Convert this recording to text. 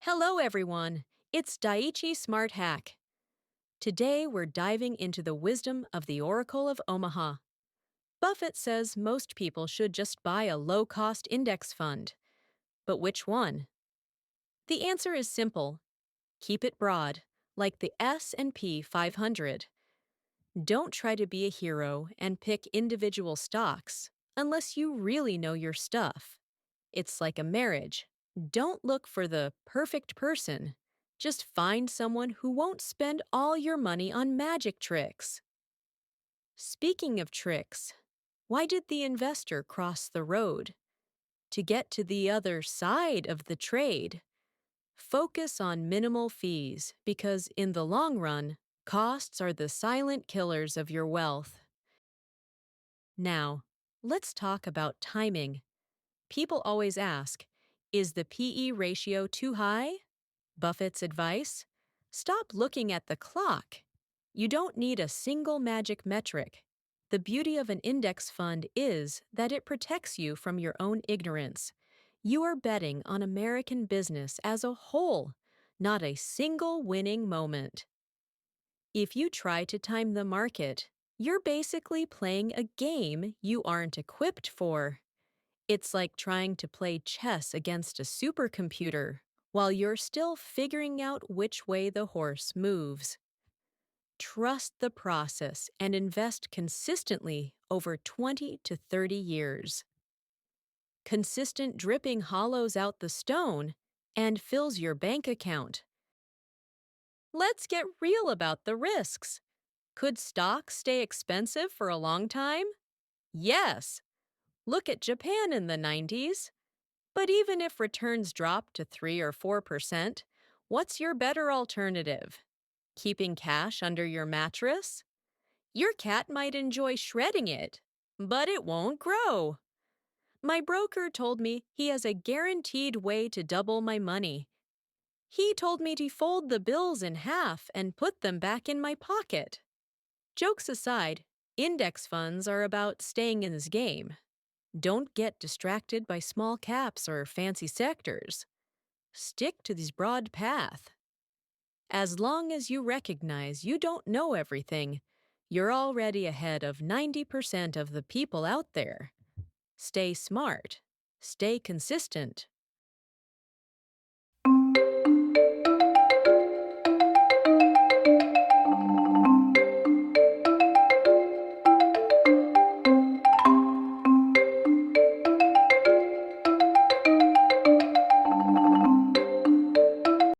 Hello, everyone. It's Daichi Smart Hack. Today, we're diving into the wisdom of the Oracle of Omaha. Buffett says most people should just buy a low-cost index fund. But which one? The answer is simple. Keep it broad, like the S&P 500. Don't try to be a hero and pick individual stocks unless you really know your stuff. It's like a marriage. Don't look for the perfect person. Just find someone who won't spend all your money on magic tricks. Speaking of tricks, why did the investor cross the road? To get to the other side of the trade. Focus on minimal fees because, in the long run, costs are the silent killers of your wealth. Now, let's talk about timing. People always ask, is the PE ratio too high? Buffett's advice? Stop looking at the clock. You don't need a single magic metric. The beauty of an index fund is that it protects you from your own ignorance. You are betting on American business as a whole, not a single winning moment. If you try to time the market, you're basically playing a game you aren't equipped for. It's like trying to play chess against a supercomputer while you're still figuring out which way the horse moves. Trust the process and invest consistently over 20 to 30 years. Consistent dripping hollows out the stone and fills your bank account. Let's get real about the risks. Could stocks stay expensive for a long time? Yes. Look at Japan in the 90s. But even if returns drop to 3 or 4%, what's your better alternative? Keeping cash under your mattress? Your cat might enjoy shredding it, but it won't grow. My broker told me he has a guaranteed way to double my money. He told me to fold the bills in half and put them back in my pocket. Jokes aside, index funds are about staying in this game. Don't get distracted by small caps or fancy sectors. Stick to this broad path. As long as you recognize you don't know everything, you're already ahead of 90% of the people out there. Stay smart. Stay consistent.